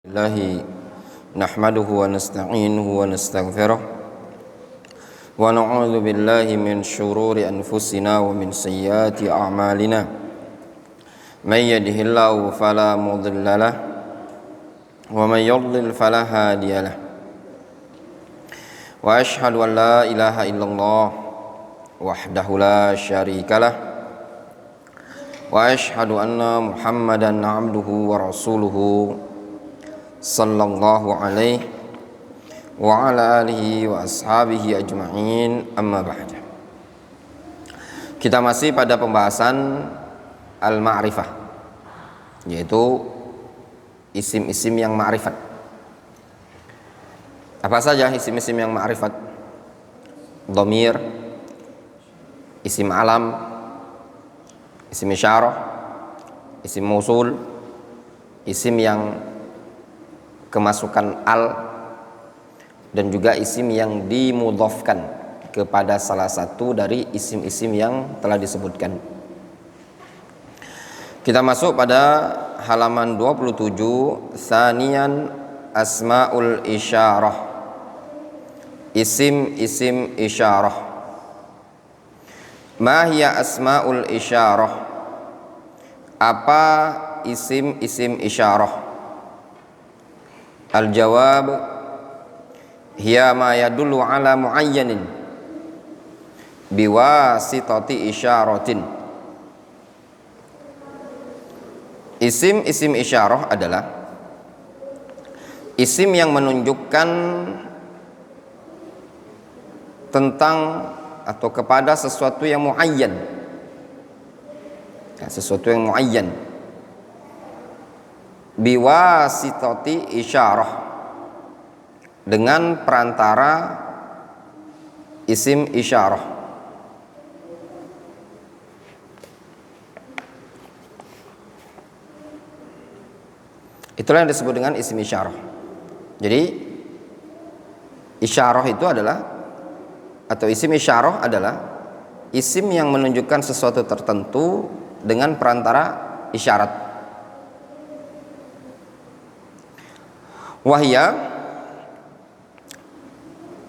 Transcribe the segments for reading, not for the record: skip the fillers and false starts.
Allahi nahmaduhu wa nasta'inuhu wa nastaghfiruh wa na'udzu billahi min syururi anfusina wa min sayyiati a'malina may yahdihillahu fala mudilla lahu wa may yudlil fala hadiya lahu wa asyhadu an la ilaha illallah wahdahu la syarika lahu wa asyhadu anna Muhammadan 'abduhu wa rasuluhu sallallahu alaihi wa ala alihi wa ashabihi ajma'in, amma ba'da. Kita masih pada pembahasan al-ma'rifah, yaitu isim-isim yang ma'rifat. Apa saja isim-isim yang ma'rifat? Dhamir, isim alam, isim isyarah, isim mausul, isim yang kemasukan al, dan juga isim yang dimudhafkan kepada salah satu dari isim-isim yang telah disebutkan. Kita masuk pada halaman 27, Tsaniyan asmaul isyarah, isim-isim isyarah. Ma hiya asmaul isyarah? Apa isim-isim isyarah? Al-jawab, hiya ma yadullu ala muayyanin biwasitati isyaratin. Isim-isim isyarah adalah isim yang menunjukkan tentang atau kepada sesuatu yang muayyan, sesuatu yang muayyan, biwasitati isyarah, dengan perantara isim isyarah. Itulah yang disebut dengan isim isyarah. Jadi isyarah itu adalah, atau isim isyarah adalah isim yang menunjukkan sesuatu tertentu dengan perantara isyarat. Wahya,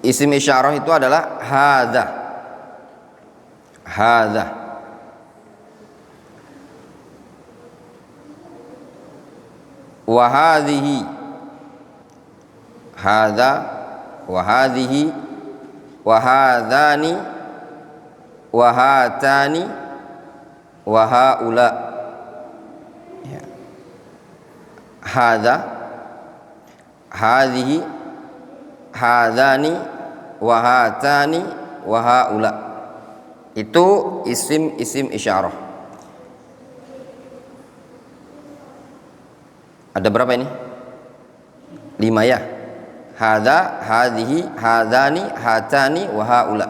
isim isyarah itu adalah hadza, hadza, wa hadhihi, hadza wa hadhihi, wa hadzani, wa hatani, wa haula. Ya. Hadza, hadhihi, hadzani, wa hatani, wa haula. Itu isim-isim isyarah. Ada berapa ini? 5 ya. Hadza, hadhihi, hadzani, hatani, wa haula.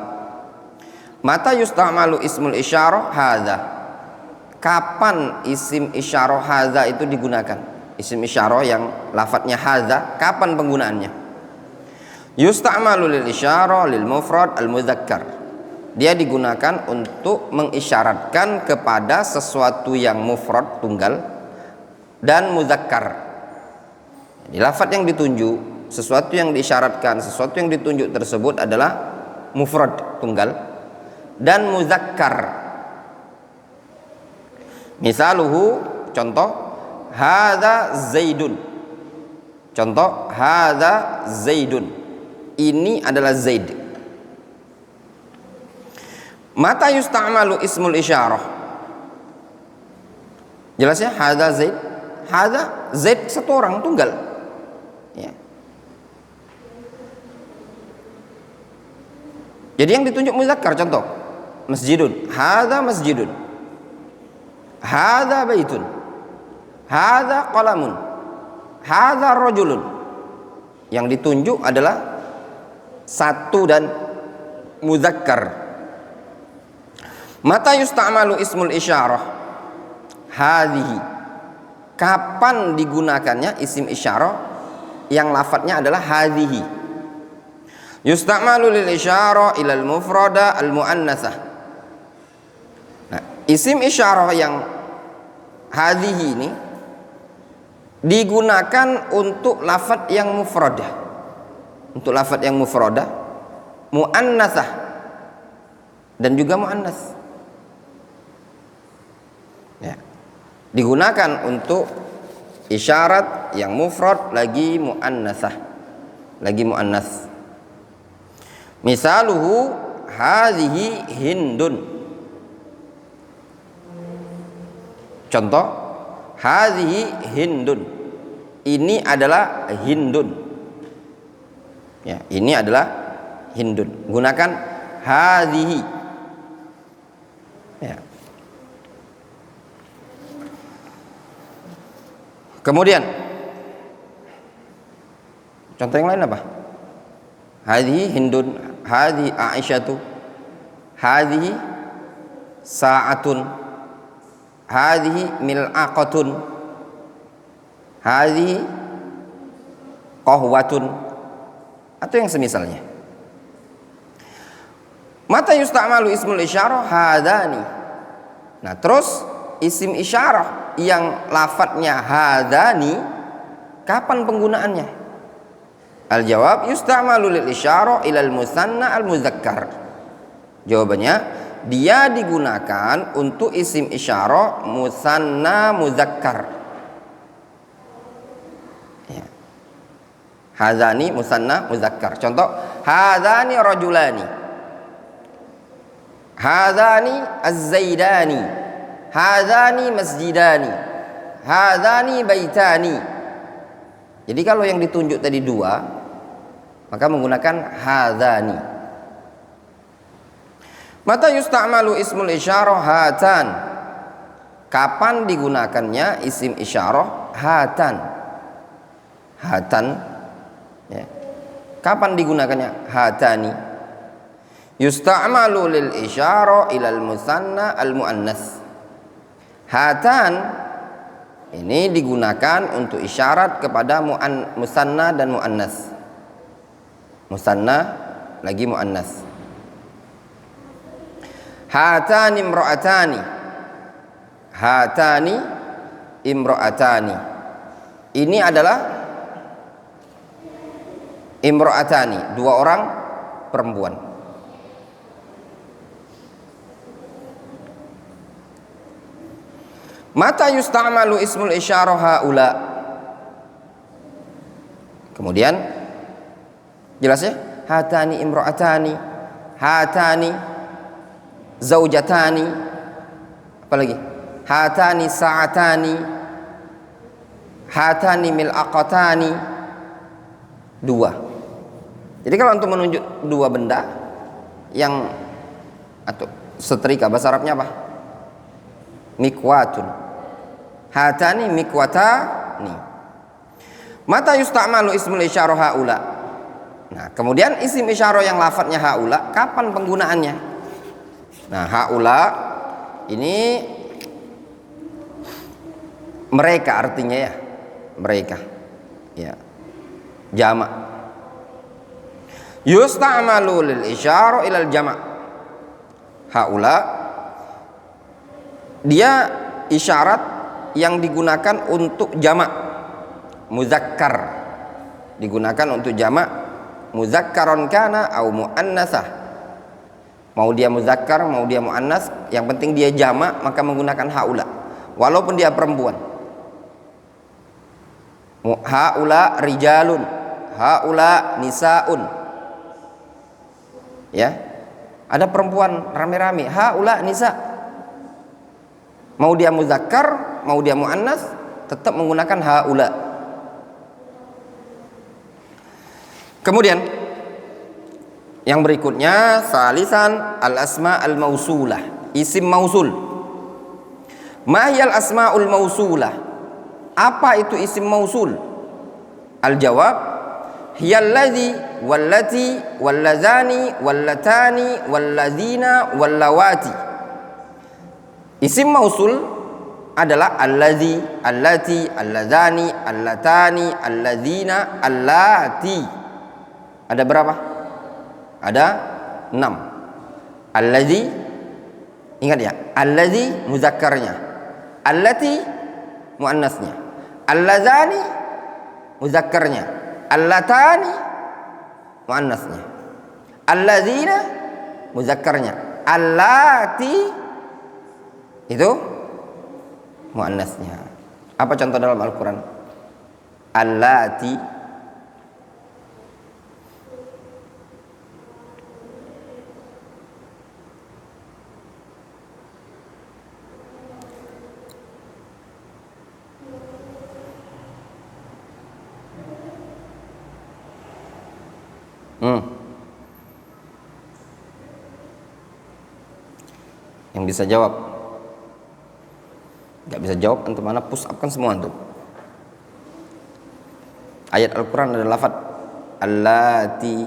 Mata yusta'malu ismul isyarah hadza? Kapan isim isyarah hadza itu digunakan? Isim isyarah yang lafadznya hadza, kapan penggunaannya? Yusta'malu lil isyarah lil mufrad al mudzakkar. Dia digunakan untuk mengisyaratkan kepada sesuatu yang mufrad tunggal dan mudzakkar. Jadi lafadz yang ditunjuk, sesuatu yang diisyaratkan, sesuatu yang ditunjuk tersebut adalah mufrad tunggal dan mudzakkar. Misaluhu, contoh, hadza zaidun. Contoh, hadza zaidun. Ini adalah zaid. Mata yusta'malu ismul isyarah? Jelas ya, hadza zaid. Hadza zaid, satu orang tunggal. Ya. Jadi yang ditunjuk muzakkar, contoh, masjidun. Hadza masjidun. Hadza baitun. Hadza qalamun. Hadza rajulun. Yang ditunjuk adalah satu dan mudzakkar. Mata yusta'malu ismul isyarah? Hadhihi. Kapan digunakannya isim isyarah yang lafadznya adalah hadhihi? Yusta'malu lil isyarah ilal mufrada al muannatsah. Nah, isim isyarah yang hadhihi ini digunakan untuk lafadz yang mufradah. Untuk lafadz yang mufradah, muannasah dan juga muannas. Ya. Digunakan untuk isyarat yang mufrad lagi muannasah, lagi muannas. Misaluhu hadhihi hindun. Contoh, hadhihi hindun. Ini adalah hindun. Ya, ini adalah hindun. Gunakan hadhihi. Ya. Kemudian contoh yang lain apa? Hadhihi hindun, hadhihi aisyatu, hadhihi sa'atun, hadhihi mil'aqatun, hadhihi qahwatun, atau yang semisalnya. Mata yusta'malu ismul isyarah hadani. Nah, terus isim isyarah yang lafadznya hadani, kapan penggunaannya? Al jawab, yusta'malu lil isyarah ilal musanna al muzakkar. Jawabannya, dia digunakan untuk isim isyarah musanna muzakkar. Hadani musanna muzakkar. Contoh, hadani rajulani, hadani az-zaidani, hadani masjidani, hadani baitani. Jadi kalau yang ditunjuk tadi dua, maka menggunakan hadani. Mata yusta'malu ismul isyarah hatan. Kapan digunakannya isim isyarah hatan? Hatan. Ya. Kapan digunakannya? Hatani. Yusta'malu lil isyarah ilal musanna al muannas. Hatan ini digunakan untuk isyarat kepada musanna dan muannas. Musanna lagi muannas. Hatani imra'atani. Hatani imra'atani. Ini adalah imra'atani, dua orang perempuan. Mata yusta'malu ismul isyarah haula. Kemudian jelas ya, hatani imra'atani, hatani zaujatani, apalagi hatani sa'atani, hatani mil'aqatani, dua. Jadi kalau untuk menunjuk dua benda yang atau setrika, bahasa Arabnya apa? Mikwatun. Hatani mikwatani. Mata yusta'malu ismul isyarah haula. Nah, kemudian isim isyarah yang lafadznya haula, kapan penggunaannya? Nah, haula ini mereka artinya ya, mereka. Ya. Jamak. Yusta'malu lil isyarah ilal jamak. Haula dia isyarat yang digunakan untuk jamak muzakkar, digunakan untuk jamak muzakkaron kana au muannasah. Mau dia muzakkar, mau dia muannas, yang penting dia jamak maka menggunakan haula walaupun dia perempuan. Haula rijalun, haula nisaun. Ya, ada perempuan rame-rame, haula nisa. Mau dia muzakkar, mau dia muannas, tetap menggunakan haula. Kemudian yang berikutnya salisan al asma al mausulah, isim mausul. Ma hiyal asmaul mausulah? Apa itu isim mausul? Al jawab, hiyalladzi wallati wallazani wallatani walladzina wallawati. Isim mausul adalah allazi, allati, allazani, allatani, alladzina, allati. Ada berapa? Ada 6. Allazi, ingat ya, allazi muzakkarnya, allati muannasnya, Alladzani muzakkarnya, allatani muannasnya, alladzina muzakkarnya, allati itu muannasnya. Apa contoh dalam Al-Qur'an? Allati yang bisa jawab. Gak bisa jawab antum mana push up kan semua antum. Ayat Al-Quran ada lafaz allati.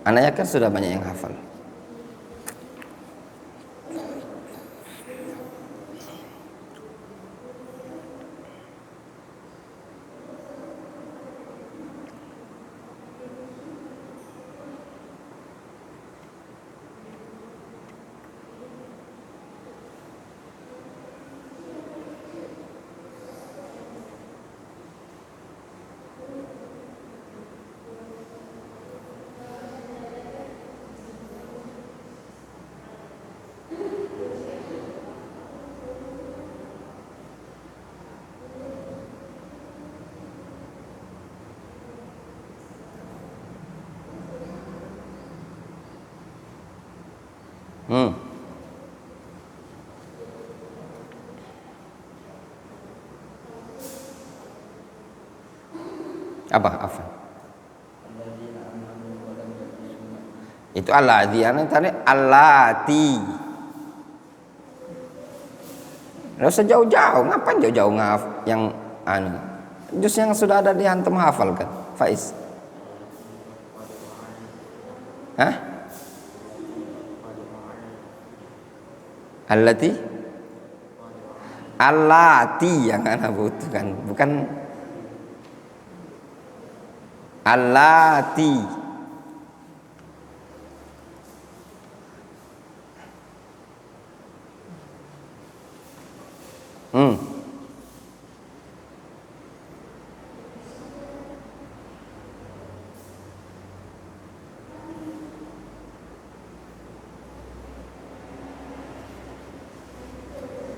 Anaknya kan sudah banyak yang hafal. Apa? Itu alladzi, tadi allati. Nggak usah jauh-jauh, ngapain jauh-jauh yang anu. Jus yang sudah ada di antum hafal kan, Faiz? Hah? Allati yang ana butuhkan, bukan allati.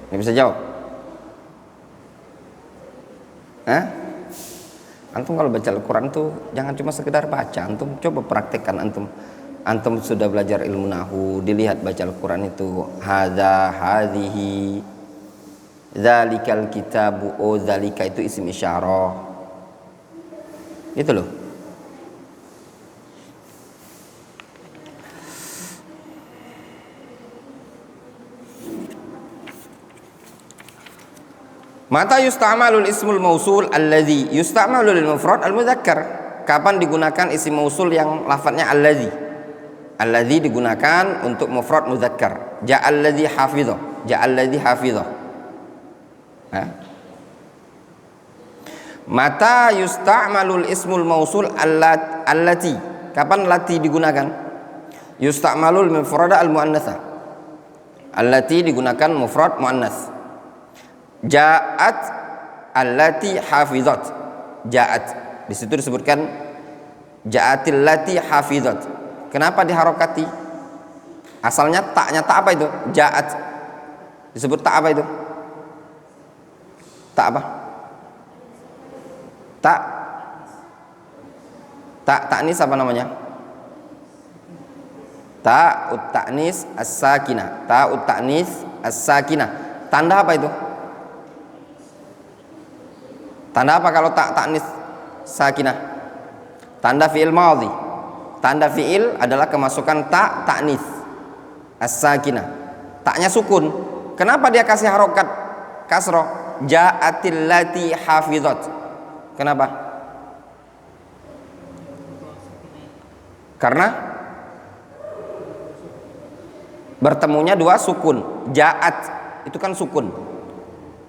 Nggak bisa jawab? Hah? Antum kalau baca Al-Quran tuh jangan cuma sekedar baca, antum coba praktekkan. Antum sudah belajar ilmu nahu, dilihat baca Al-Quran itu hadza, hadhihi, dzalikal kitabu, oh dzalika itu isim isyarah. Itu loh. Mata yusta'malul ismul mausul alladzi yusta'malu lil mufrad al mudzakkar. Kapan digunakan isim mausul yang lafadznya alladzi? Alladzi digunakan untuk mufrad mudzakkar. Ja'al ladzi hafidha, ja'al ladzi hafidha. Mata yusta'malul ismul mausul allati. Kapan lati digunakan? Yusta'malul mufrad al muannatsa. Allati digunakan mufrad muannas. Ja'at allati hafizat. Ja'at di situ disebutkan ja'atil lati hafizat. Kenapa diharokati? Asalnya taknya tak apa itu? Ja'at. Disebut tak apa itu? Tak apa? Tak ta'nis apa namanya? Ta'ut ta'nis as-sakinah. Ta'ut ta'nis as-sakinah. Tanda apa itu? Tanda apa kalau tak ta'nis sakinah? Tanda fi'il madhi. Tanda fi'il adalah kemasukan tak ta'nis as-sakinah. Taknya sukun. Kenapa dia kasih harokat kasroh? Ja'atil lati hafizat. Kenapa? Karena bertemunya dua sukun. Ja'at itu kan sukun.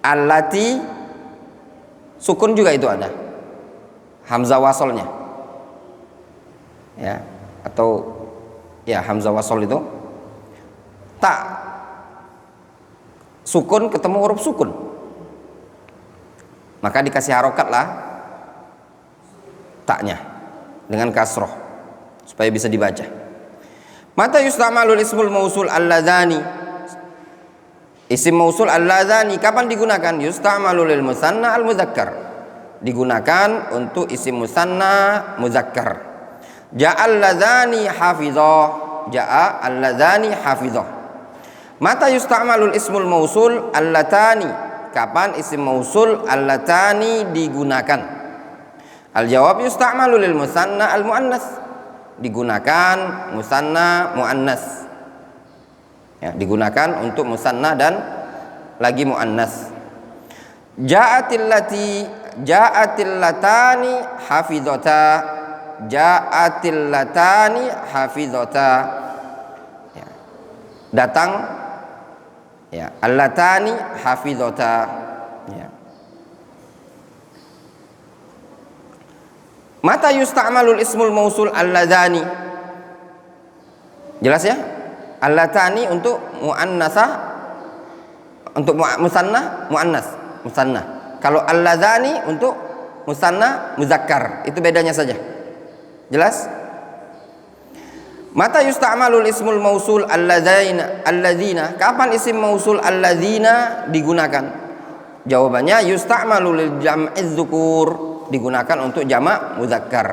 Allati sukun juga itu ada hamzah wasolnya ya, atau Ya, hamzah wasol itu ta sukun ketemu huruf sukun, maka dikasih harokatlah taknya dengan kasroh supaya bisa dibaca. Mata yusta'malul ismul mausul alladzani, isim mausul alladzani kapan digunakan? Yusta'malu lil musanna al mudzakkar, digunakan untuk isim musanna mudzakkar. Ja'al ladzani hafizah, ja'a alladzani hafizah. Mata yusta'malul ismul mausul allatani, kapan isim mausul allatani digunakan? Al jawab yusta'malu lil musanna al muannas, digunakan musanna muannas, ya, digunakan untuk musanna dan lagi muannas. Ja'atil latani hafizata, ja'atil latani hafizata, ya, datang, ya, allatani hafizata, ya. Mata yusta'malul ismul mausul alladzani, jelas ya? Allatani untuk muannasah, untuk musanna muannas, musanna. Kalau alladzani untuk musanna muzakkar, itu bedanya saja. Jelas? Mata yusta'malul ismul mausul alladzina, kapan isim mausul alladzina digunakan? Jawabannya yusta'malu lil jam'iz dzukur, digunakan untuk jamak muzakkar.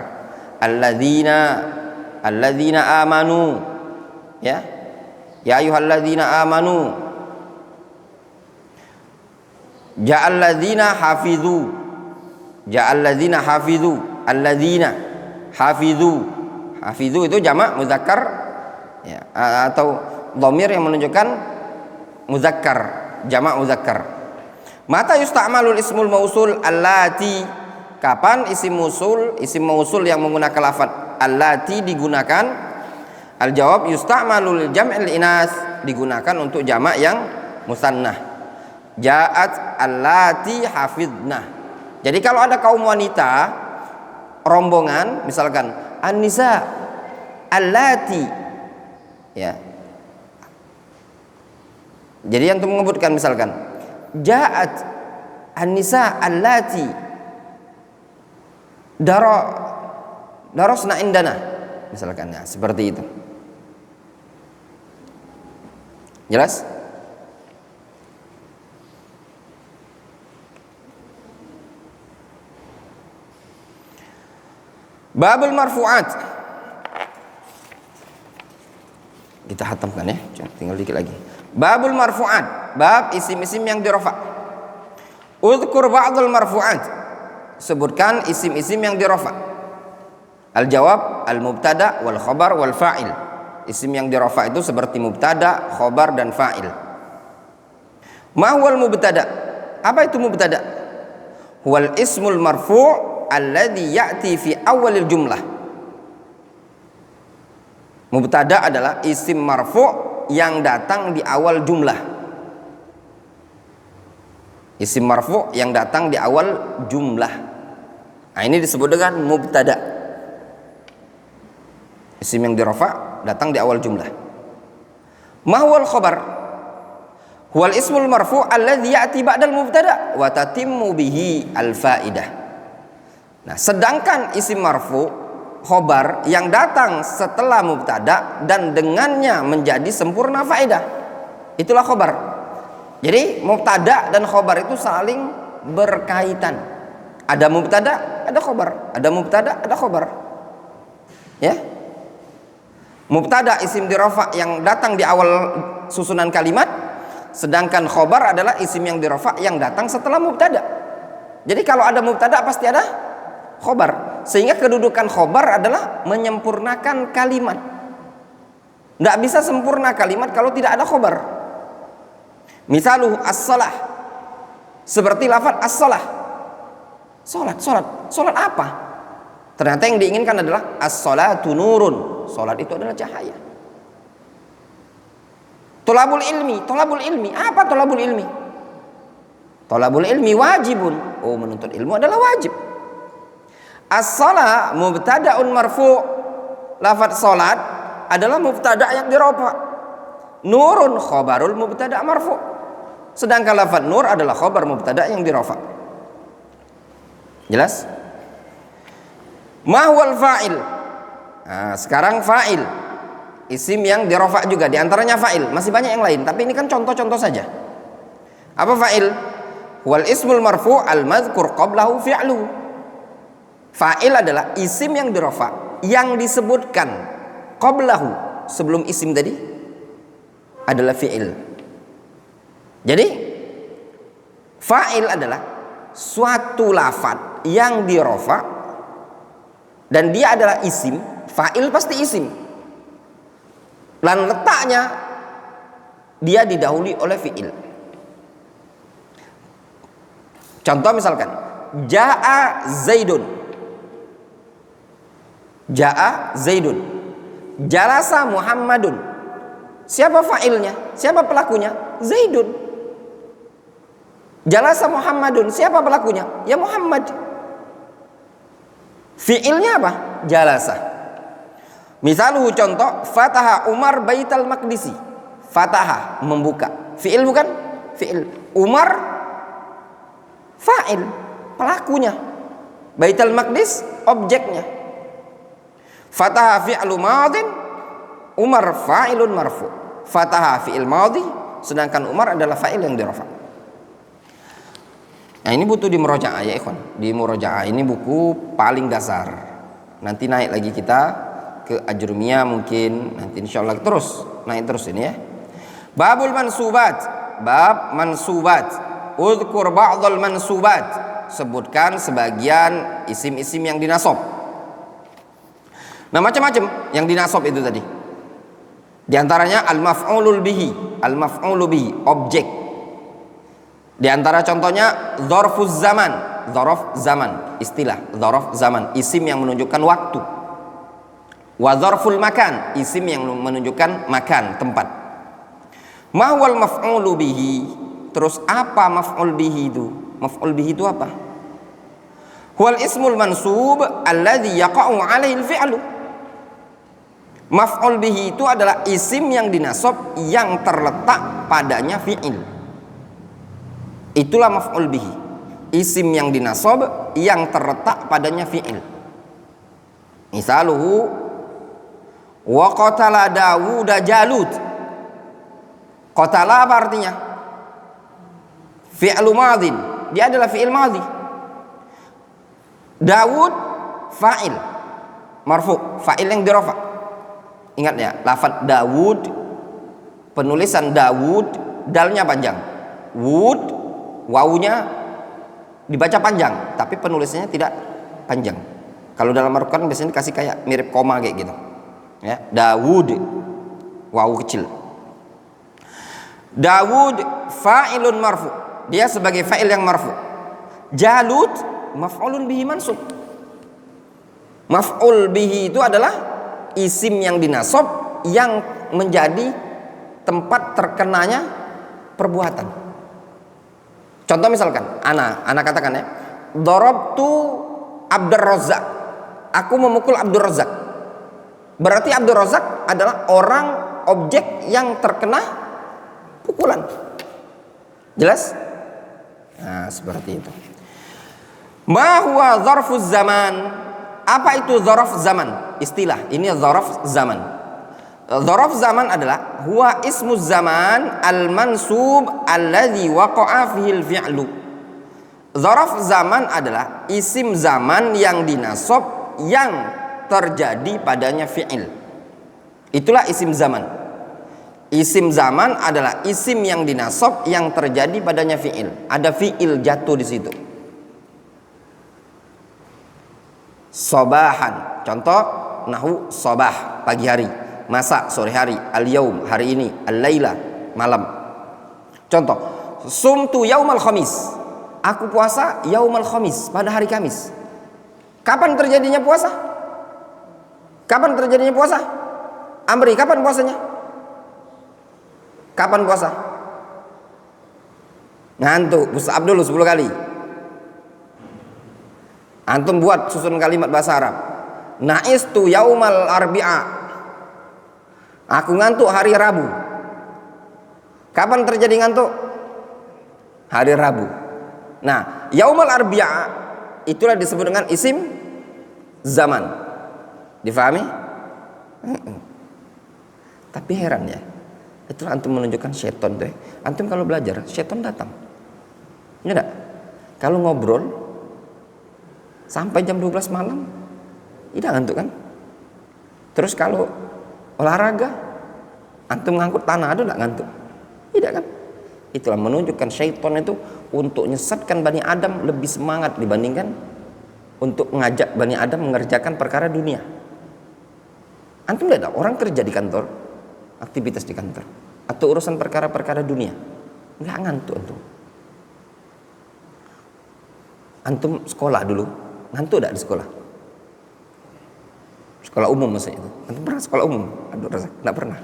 Alladzina amanu, ya, ya ayyuhalladzina amanu. Ja'alladzina hafizu, ja'alladzina hafizu, alladzina hafizu, hafizu itu jamak muzakkar, ya, atau dhamir yang menunjukkan muzakkar, jamak muzakkar. Mata yusta'malul ismul mausul allati, kapan isim mausul yang menggunakan lafaz allati digunakan? Al jawab yusta'malu lil jam'il inas, digunakan untuk jamak yang musannah. Ja'at allati hafidna. Jadi kalau ada kaum wanita rombongan, misalkan an-nisa allati, ya, jadi yang menyebutkan misalkan ja'at an-nisa allati darosna indana, misalkan, ya, seperti itu. Jelas? Babul marfu'at, kita hatamkan ya, tinggal dikit lagi. Babul marfu'at, bab isim-isim yang dirafa'. Udhkur ba'dul marfu'at, sebutkan isim-isim yang dirafa'. Al jawab al mubtada wal khabar wal fa'il. Isim yang dirafa' itu seperti mubtada, khabar dan fa'il. Ma huwal mubtada? Apa itu mubtada? Huwal ismul marfu' alladhi ya'ti fi awalil jumlah. Mubtada adalah isim marfu' yang datang di awal jumlah. Isim marfu' yang datang di awal jumlah. Nah, ini disebut dengan mubtada. Isim yang dirafa' datang di awal jumlah. Ma huwal khabar? Huwal ismul marfu' alladhi ya'ti ba'dal mubtada wa tatimmu bihi al fa'idah. Nah, sedangkan isim marfu, khobar yang datang setelah mubtada dan dengannya menjadi sempurna faedah, itulah khobar. Jadi mubtada dan khobar itu saling berkaitan. Ada mubtada, ada khobar. Ada mubtada, ada khobar. Ya. Mubtada isim dirafa yang datang di awal susunan kalimat, sedangkan khobar adalah isim yang dirafa yang datang setelah mubtada. Jadi kalau ada mubtada pasti ada khobar, sehingga kedudukan khobar adalah menyempurnakan kalimat. Tidak bisa sempurna kalimat kalau tidak ada khobar. Misaluh as-salah, seperti lafaz as-salah, solat apa? Ternyata yang diinginkan adalah as-salatu nurun, solat itu adalah cahaya. Tolabul ilmi, apa tolabul ilmi? Tolabul ilmi wajibun, oh, menuntut ilmu adalah wajib. As-salah mubtada'un marfu', lafaz salat adalah mubtada yang dirofa. Nurun khobarul mubtada marfu. Sedangkan lafaz nur adalah khobar mubtada yang dirofa. Jelas? Ma huwal fa'il? Nah, sekarang fa'il, isim yang dirofa juga, diantaranya fa'il. Masih banyak yang lain, tapi ini kan contoh-contoh saja. Apa fa'il? Wal ismul marfu al madhkur qablahu fi'lu. Fa'il adalah isim yang dirofa yang disebutkan qablahu, sebelum isim tadi, adalah fi'il. Jadi fa'il adalah suatu lafaz yang dirofa dan dia adalah isim. Fa'il pasti isim, dan letaknya dia didahului oleh fi'il. Contoh misalkan Ja'a Zaidun, Ja'a Zaidun, Jalasa Muhammadun. Siapa fa'ilnya? Siapa pelakunya? Zaidun. Jalasa Muhammadun, siapa pelakunya? Ya Muhammad. Fi'ilnya apa? Jalasa. Misaluhu, contoh, Fataha Umar Baital Maqdisi. Fataha, membuka. Fi'il bukan? Fi'il. Umar, fa'il, pelakunya. Baital Maqdis, objeknya. Fataha fi'lu madin, Umar fa'ilun marfu. Fataha fi'il madhi, sedangkan Umar adalah fa'il yang dirafa. Nah, ini butuh di murojaah ya ikhwan. Di murojaah ini buku paling dasar. Nanti naik lagi kita ke Ajrumiyah mungkin, nanti insyaallah terus naik terus ini ya. Babul mansubat, bab mansubat. Udhkur ba'dhal mansubat, sebutkan sebagian isim-isim yang dinasab. Nah, macam-macam yang dinasab itu tadi. Di antaranya al-maf'ulul bihi, al-maf'ulu bihi, objek. Di antara contohnya dzarfuz zaman, dzaraf zaman, istilah dzaraf zaman, isim yang menunjukkan waktu. Wa dzarful makan, isim yang menunjukkan makan, tempat. Ma huwal maf'ulu bihi? Terus apa maf'ul bihi itu? Maf'ul bihi itu apa? Huwal ismul mansub alladhi yaqa'u 'alaihi al-fi'lu. Maf'ul bihi itu adalah isim yang dinasab yang terletak padanya fi'il. Itulah maf'ul bihi, isim yang dinasab yang terletak padanya fi'il. Misaluhu wa qatala Dawud Jalut. Qatala apa artinya? Fi'lu madin, dia adalah fi'il madhi. Dawud fa'il marfu, fa'il yang dirafa. Ingat ya, lafaz Dawud, penulisan Dawud, dalnya panjang, Wud, wawunya dibaca panjang, tapi penulisannya tidak panjang. Kalau dalam Al-Quran biasanya dikasih kayak mirip koma kayak gitu ya. Dawud, wawu kecil. Dawud fa'ilun marfu, dia sebagai fa'il yang marfu. Jalut maf'ulun bihi mansub. Maf'ul bihi itu adalah isim yang dinasab yang menjadi tempat terkenanya perbuatan. Contoh misalkan, ana katakan ya, darabtu Abdur Razzaq, aku memukul Abdur Razzaq. Berarti Abdur Razzaq adalah orang, objek yang terkena pukulan. Jelas? Nah, seperti itu. Ma huwa dzarfuz zaman? Apa itu dzaraf zaman? Istilah, ini dzaraf zaman. Dzaraf zaman adalah huwa ismu zaman al-mansub alladhi waqa'a fihi al-fi'lu. Dzaraf zaman adalah isim zaman yang dinasab yang terjadi padanya fi'il. Itulah isim zaman. Isim zaman adalah isim yang dinasab yang terjadi padanya fi'il. Ada fi'il jatuh di situ. Sobahan, contoh nahu sobah, pagi hari. Masa, sore hari. Al-yaum, hari ini. Al-laila, malam. Contoh, sumtu yaumal khamis, aku puasa yaumal khamis, pada hari Kamis. Kapan terjadinya puasa? Kapan terjadinya puasa? Amri, kapan puasanya? Kapan puasa? Ngantuk, Ustaz Abdul 10 kali. Antum buat susun kalimat bahasa Arab. Na'istu yaumal arbi'a, Aku ngantuk hari Rabu. Kapan terjadi ngantuk? Hari Rabu. Nah, yaumul arbi'a itulah disebut dengan isim zaman. Difahami? Tapi heran ya, itulah antum menunjukkan syaitan deh. Antum kalau belajar, syaitan datang. Ya enggak? Kalau ngobrol sampai jam 12 malam, tidak ngantuk kan? Terus kalau olahraga, antum ngangkut tanah, ada enggak ngantuk? Tidak kan? Itulah menunjukkan syaitan itu untuk menyesatkan Bani Adam lebih semangat dibandingkan untuk mengajak Bani Adam mengerjakan perkara dunia. Antum lihat orang kerja di kantor, aktivitas di kantor, atau urusan perkara-perkara dunia, nggak ngantuk antum. Antum sekolah dulu, ngantuk enggak di sekolah? Sekolah umum maksudnya itu. Antum pernah sekolah umum? Aduh, enggak pernah.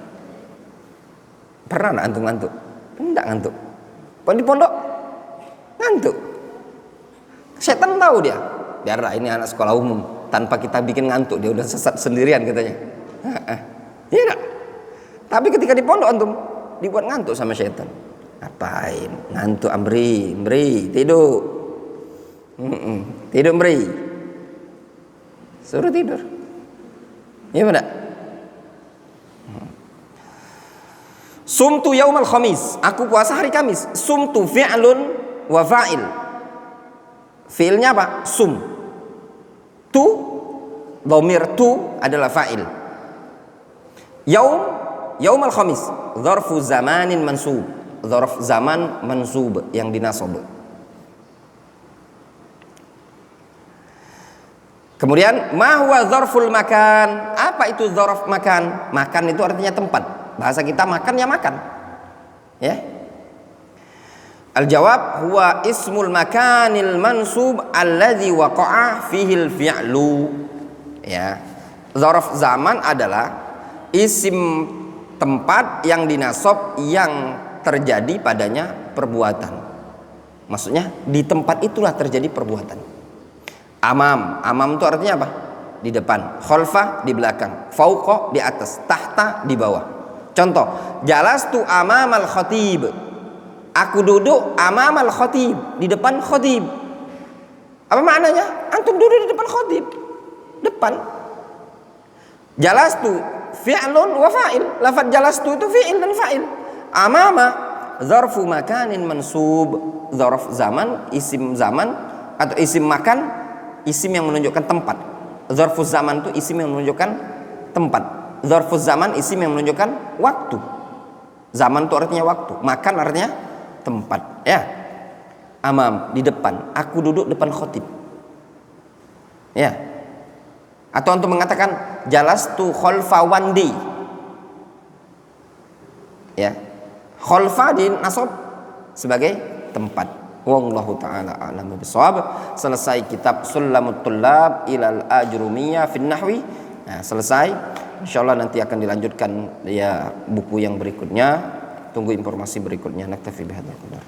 Pernah enggak antum ngantuk? Enggak ngantuk. Di pondok ngantuk. Setan tahu dia. Biarlah ini anak sekolah umum, tanpa kita bikin ngantuk dia udah sesat sendirian katanya. Iya enggak? Tapi ketika di pondok antum dibuat ngantuk sama setan. Ngapain? Ngantuk amri, tidur. Tidur meri. Suruh tidur. Iya benar. Sumtu yaumal khamis, aku puasa hari Kamis. Sumtu fi'lun wa fa'il. Fi'ilnya apa? Sum. Tu, dhamir tu adalah fa'il. Yaumal khamis, dzarfu zamanin mansub. Dzarf zaman mansub yang dinasab. Kemudian ma huwa dzarful makan? Apa itu dzarf makan? Makan itu artinya tempat. Bahasa kita makan ya makan. Ya. Al-jawab huwa ismul makanil mansub alladzi waqa'a fihi al-fi'lu. Ya. Dzarf zaman adalah isim tempat yang dinasab yang terjadi padanya perbuatan. Maksudnya di tempat itulah terjadi perbuatan. Amam itu artinya apa? Di depan. Khalfa di belakang. Fauqa di atas. Tahta di bawah. Contoh, jalastu amamal khatib. Aku duduk amamal khatib, di depan khatib. Apa maknanya? Antum duduk di depan khatib. Depan. Jalastu fi'lun wa fa'il. Lafaz jalastu itu fi'il dan fa'il. Amama dzarfu makanin mansub. Dzarf zaman, isim zaman atau isim makan, isim yang menunjukkan tempat. Dzarfuz zaman itu isim yang menunjukkan tempat. Dzarfuz zaman isim yang menunjukkan waktu. Zaman itu artinya waktu, makan artinya tempat. Ya. Amam di depan. Aku duduk depan khatib. Ya. Atau untuk mengatakan jalastu khalfa wandi. Ya. Khalfa di nasab sebagai tempat. Wallahu ta'ala a'lamu bishawab. Selesai kitab Sulamut Tullab ilal Ajrumiyah fin Nahwi. Nah, selesai. Insyaallah nanti akan dilanjutkan ya buku yang berikutnya. Tunggu informasi berikutnya. Naktafi bihadzal qadar.